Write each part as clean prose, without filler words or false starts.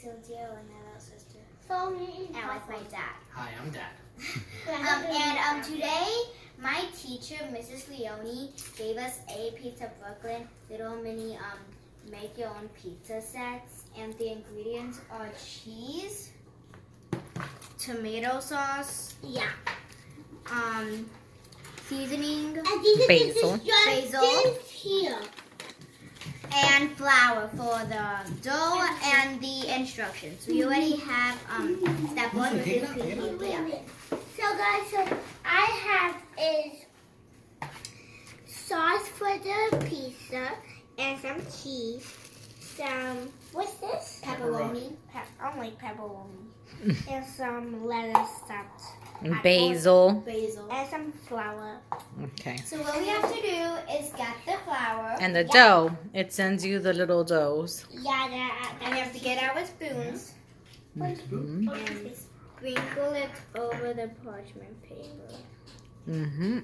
Cynthia, and my little sister. And with my dad. Hi, I'm Dad. And today, my teacher, Mrs. Leone, gave us a Apizza Brooklyn little mini make your own pizza sets, and the ingredients are cheese, tomato sauce, seasoning, basil, here, and flour for the dough and the instructions. We already have step one, which is preheat. So guys, so I have is sauce for the pizza and some cheese, some what's this? Pepperoni. I don't like pepperoni. And some lettuce, some basil, and some flour. Okay. So what we have to do is get the flour. And the dough. It sends you the little doughs. Yeah, And we have to get our spoons Mm-hmm. and sprinkle it over the parchment paper. Mm-hmm.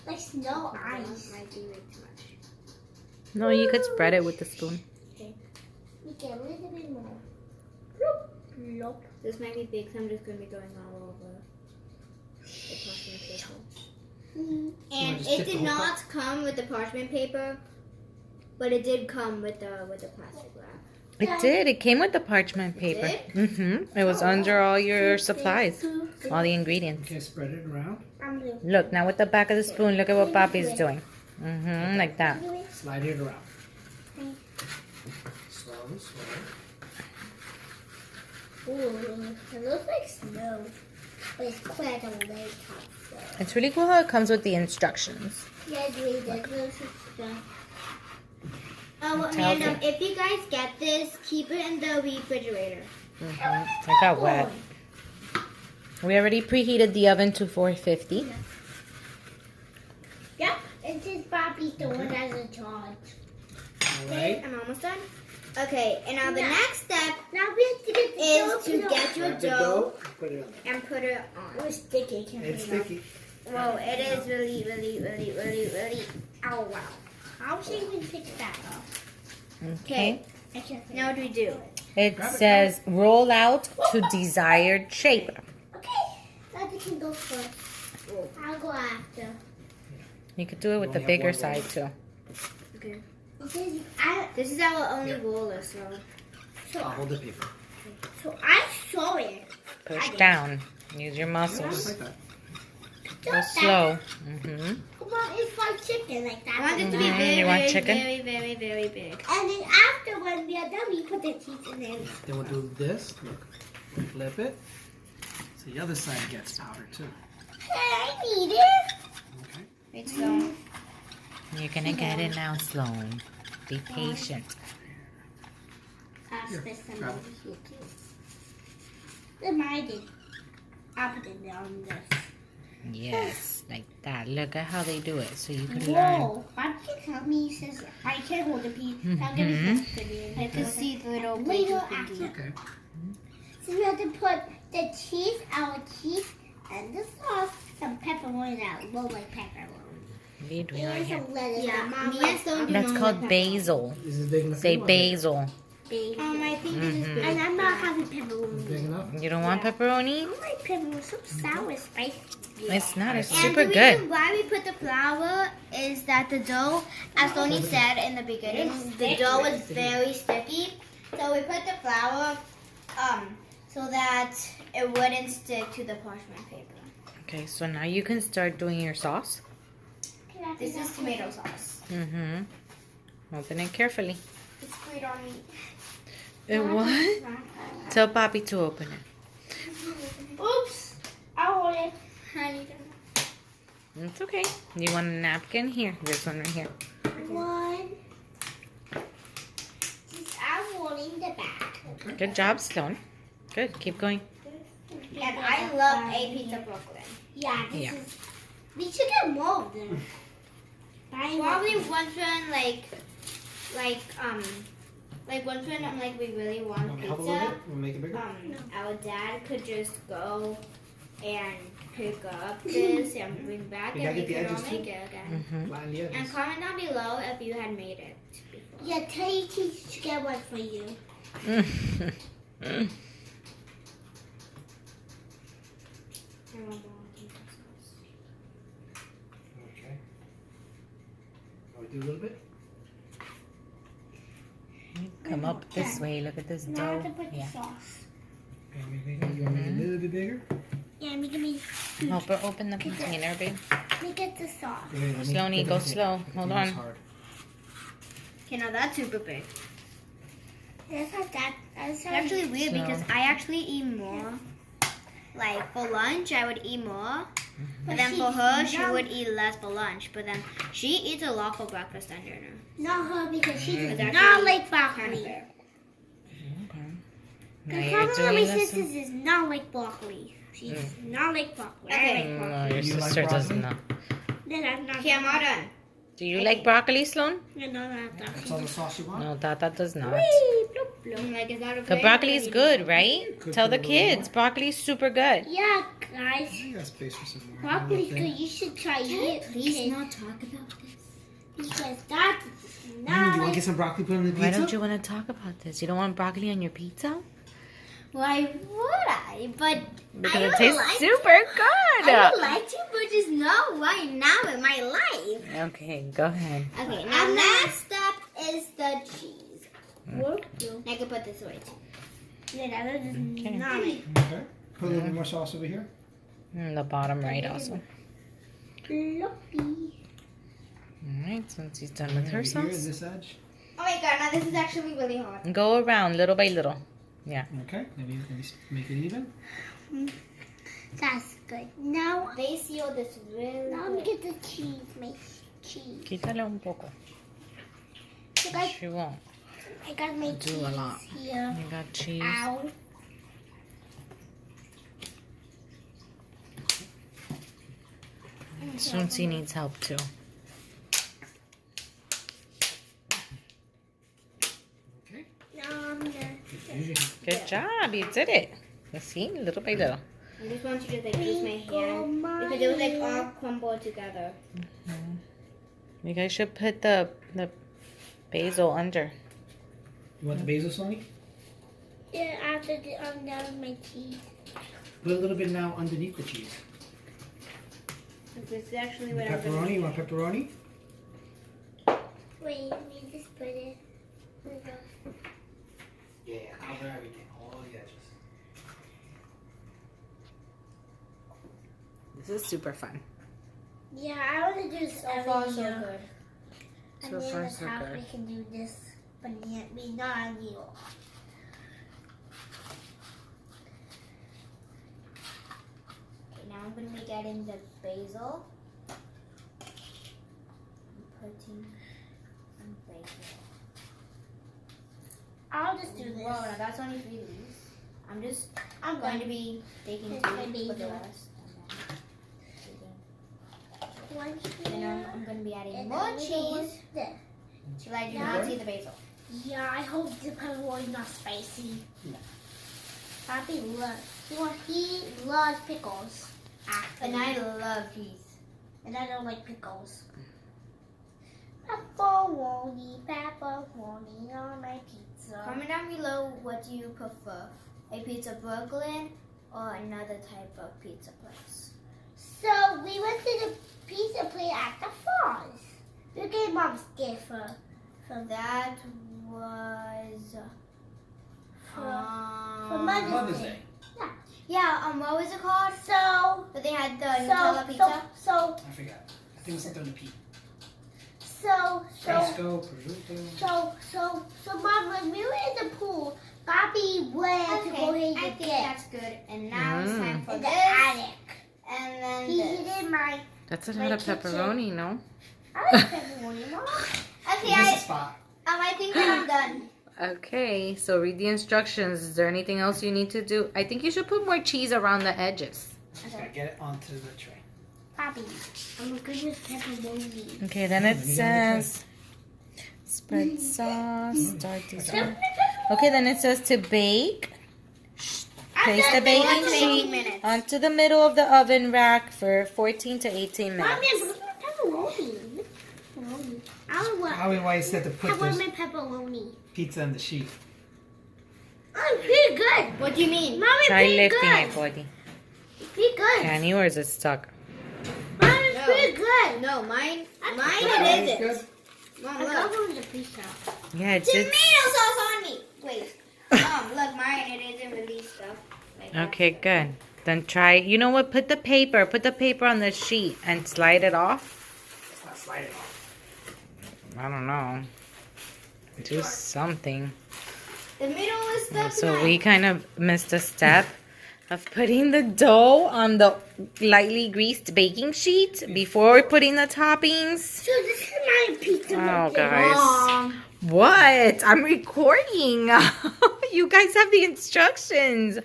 like no ice. Might be way too much. No, you could spread it with the spoon. We get a little bit more. Nope. This might be big, so I'm just going to be going all over the parchment paper. And just it dip the did whole not come with the parchment paper, but it did come with the plastic wrap. It did. It came with the parchment paper. Mm-hmm. It was under all your supplies, all the ingredients. Okay, spread it around. Look, now with the back of the spoon, look at what Papi's doing. Mm-hmm, like that. Slide it around. Slow, slow. Ooh, it looks like snow, but it's quite a lake outside. It's really cool how it comes with the instructions. Yeah, it really does. It looks like snow. Oh, Tells and if you guys get this, keep it in the refrigerator. Mm-hmm. It got wet. We already preheated the oven to 450. Yep, it's just Bobby's the one that's in charge. All right. I'm almost done. Okay, and now the next step Now we have to get the dough is to get your Grab the dough put it on there. and put it on. It's sticky. Can't It's put it on. sticky. Whoa, it is really. Oh, wow. How should we pick that up? Okay. I can't Now what do we do? It says roll out to desired shape. Okay, Daddy can go first. I'll go after. You could do it with the bigger side too. Okay. Because This is our only roller, so. I'll hold the paper. so I saw it. Push down. Use your Just muscles. like that. Go slow. Mm-hmm. Come on, it's fried chicken like that. I want it to be Mhm, very, you want very, chicken? very big. And then after when we are done, we put the cheese in there. Then we'll do this. Look. Flip it. So the other side gets powder too. Hey, I need it. Okay. Wait, so. You're gonna get it now, Sloan. Be patient. I'll Here, spit some grab over here too. Then I did. I'll put it down this. Yes, like that. Look at how they do it, so you can learn. Whoa, Bob can help me. He says I can't hold the piece. I'll give me some spinning. I can see the little Later baby after. Okay. So we have to put the cheese, our cheese, and the sauce, some pepperoni that look like pepperoni. What are you doing right And here? some lettuce. Yeah, that Mom me and likes. Stone do That's not called like basil. Is this big enough? Say for you? basil. Basil. I think this is big. And I'm not having Is it big pepperoni. enough? You don't want pepperoni? I don't like pepperoni. So sour, spicy. It's not. It's And super the good. reason why we put the flour is that the dough, as Tony said in the beginning, the dough is very sticky. So we put the flour so that it wouldn't stick to the parchment paper. Okay, so now you can start doing your sauce. This is tomato sauce. Mm-hmm. Open it carefully. It's sprayed on me. It what? Tell Papi to open it. Oops. I hold it. Honey, It's okay. You want a napkin? Here. This one right here. One. I'm holding the back. Okay. Good job, Sloan. Good. Keep going. and I love Apizza Brooklyn. Yeah, this Yeah. is. We should get more of them. Probably once when once when we really want Want me to help a little pizza, bit? We'll make it bigger? our dad could just go and pick up this and bring back You and gotta we get the could all edges make too? it again. Mm-hmm. Line the edges. And comment down below if you had made it before. Yeah, tell your teacher to get one for you. Okay. Can we do a little bit? Come up this way. Look at this Now I dough. have to put the Yeah. sauce. Okay, you want to make it a little bit bigger? Yeah, make it Help her open the container, babe. make it the sauce. Okay, let me Slowly, put go the slow. container. Hold Container's on. hard. Okay, now that's super big. That's not that. That's It's actually weird Slow. because I actually eat more. Like for lunch, I would eat more. But then for her, she would eat less for lunch. But then she eats a lot for breakfast and dinner. not her because she It's does actually not like Kind of broccoli. fair. Now Because you're one of my doing this. sisters is not like broccoli. She does not like broccoli. Okay. I like broccoli. No, your You like sister doesn't broccoli? know. Then I'm not. Okay, I'm all done. Do you like broccoli, Sloan? No, not That's all the sauce you want? No, Tata does not. Like, is that okay? The broccoli is good, right? Could Tell put the a little kids, broccoli's super good. Yeah, guys. You got space for some more. Broccoli's Little thing. good. You should try it. Please not talk about this. Because that's Do you not want to like. get some broccoli put on the pizza? Why don't you want to talk about this? You don't want broccoli on your pizza? Why would I? But Because I it would tastes like super good. I would like to, but just not right now in my life. Okay, go ahead. Okay, now next step is the cheese. I can put this away too. Yeah, that is Okay. not like. Okay. Put a little bit more sauce over here. The bottom right also. Floppy. Alright, since he's done with her Over here, sauce. this edge. Oh my god, now this is actually really hard. Go around little by little. Okay. Let me make it even. That's good. Now, They seal this really now I'm good. get the cheese. My cheese. Quítale un poco. So guys, She won't. I got my Do cheese a lot. here. You got cheese. Ow. Sunsi needs help too. Okay. Now I'm gonna. Good job, you did it. You see, little by little. I just want you to like use my hand because it was like all crumbled together. You guys should put the basil under. You want the basil, Sonny? Yeah, after the down my cheese. Put a little bit now underneath the cheese. This is actually what I'm Pepperoni? gonna You want pepperoni? Wait, let me just put it. There we go. Yeah, cover everything, all the edges. This is super fun. Yeah, I want to do this So every far, so year. good. And So then far, the so top good. we can do this, but not on you. Okay, now I'm gonna be getting the basil. I'm putting some basil. I'll just do this. Whoa, now that's only 3 leaves. I'm I'm going to be taking Here's my 2 for the basil. rest. One And then here. I'm going to be adding And more then the little one cheese there. till I do Yeah. not see the basil. Yeah, I hope the pepperoni not spicy. No. Papi he loves pickles. And I love cheese. And I don't like pickles. Pepperoni on my pizza. Comment down below what do you prefer, a Pizza Brooklyn or another type of pizza place. So we went to the pizza place at the falls. We gave Mom's gift for That was Mother's Day. Day. yeah. What was it called? So But they had the Nutella pizza. so I forgot. I think it's something to Pete. so Fresco, prosciutto. so Mom, when we were in the pool, Bobby went to go Okay, get I the think gift that's good. And now it's time for in this. the attic. And then He this. did my. That's a My lot of kitchen. pepperoni, no? I like pepperoni, Mom. Okay, This is spot. I think that I'm done. Okay, so read the instructions. Is there anything else you need to do? I think you should put more cheese around the edges. Just gotta get it onto the tray. Bobby, I'm good with pepperoni. Okay, then it You got it, says spread sauce, start to Okay, then it says to bake. Place the baking 14 to 18 sheet minutes. onto the middle of the oven rack for 14 to 18 Mommy, minutes. I'm good with pepperoni. Pepperoni. I want How why you said to put I want this my pepperoni. pizza on the sheet? I'm pretty good. good. What do you mean? Mommy, Try pretty lifting good. it, buddy. Pretty good. Can you, or is it stuck? Mom, it's No. pretty good. No, mine Pepperoni's it good? isn't. Mom, I look. got one with the pizza. Yeah, it's Tomato sauce on me. Wait. Mom, look, mine it isn't really stuff. Like that. okay, good. Then try. You know what? Put the paper on the sheet and slide it off. Let's not slide it off. I don't know. Do something. The middle is stuck. So we kind of missed a step of putting the dough on the lightly greased baking sheet before putting the toppings. So this is my pizza. Oh, Brooklyn. guys. What? I'm recording. You guys have the instructions.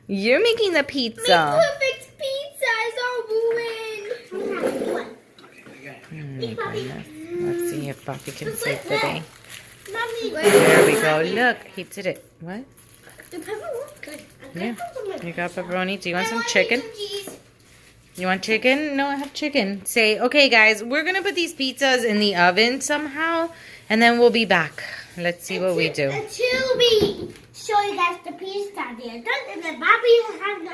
You're making the pizza. Perfect pizza is all ruined. Okay, Goodness. Let's see if Papi can save the day. Mommy, There we go. Look, he did it. What? the pepper was good. Yeah. You got pepperoni. Do you want I some want chicken? some cheese. You want chicken? No, I have chicken. Say, okay, guys, we're going to put these pizzas in the oven somehow, and then we'll be back. Let's see what we do. Until we show you guys the pizza there. And then Bobby has the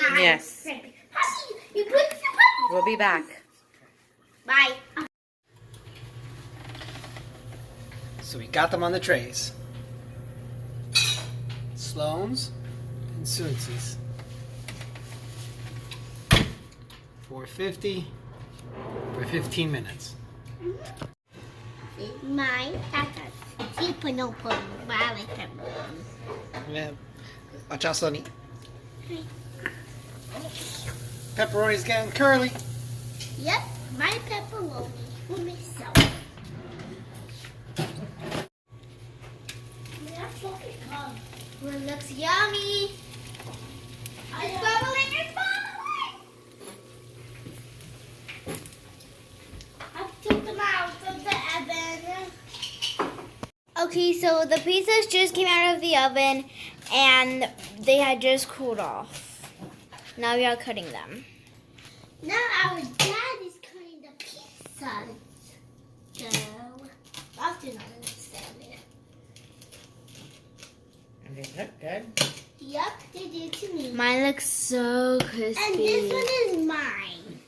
one. Yes. Bobby, you put the pepper. We'll be back. Bye. So we got them on the trays. Sloan's and Soonsies. $4.50 for 15 minutes. Mine, that's a cheap no problem. But I like pepper. Yeah. Watch out, Sonny. Pepperoni's getting curly. Yep, my pepperoni for myself. Well, it looks yummy. It's bubbling, it's bubbling. I took them out of the oven. Okay, so the pizzas just came out of the oven and they had just cooled off. Now we are cutting them. Now our dad is cutting the pizza. So, I do not understand it. They look good. Yep, they did to me. Mine looks so And this crispy. one is mine.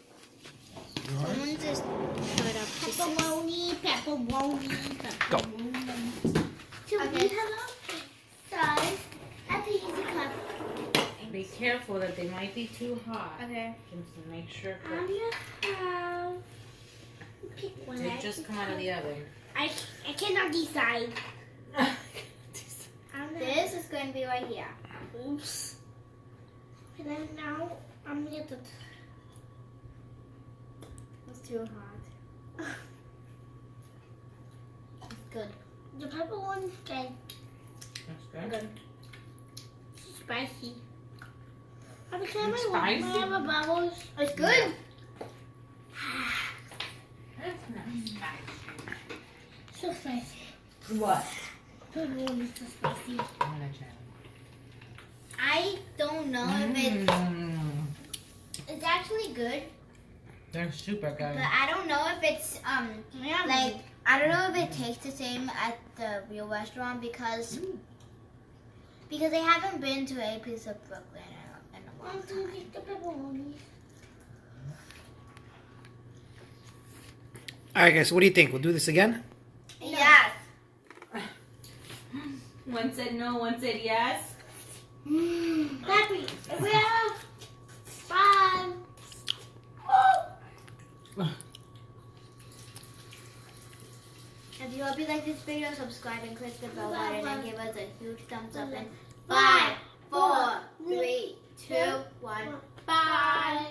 Someone just cut up pieces. Pepperoni, pepperoni, pepperoni. So we Okay. have our pizzas at the Easy Cup. Be careful that they might be too hot. Okay. Just to make sure. I'm gonna have pick one. They just come out of the oven. I cannot decide. I'm gonna, This is going to be right here. oops. And then now I'm gonna. It's too hot. It's good. The pepper one's good. That's good. Spicy. I'm can It's I spicy? have a bubbles? It's good. That's not spicy. So spicy. What? Pepperoni is so spicy. I'm gonna try. I don't know if it's actually good, They're super good. but I don't know if it's like I don't know if it tastes the same at the real restaurant because they haven't been to Apizza Brooklyn in a long I'm time. gonna eat the pepperoni. Alright guys, so what do you think? We'll do this again? Yes. One said no, one said yes. Happy. We have fun. If you hope you like this video, subscribe and click the bell button and give us a huge thumbs up. And 5, 5, 4, 3, 2, 1, bye.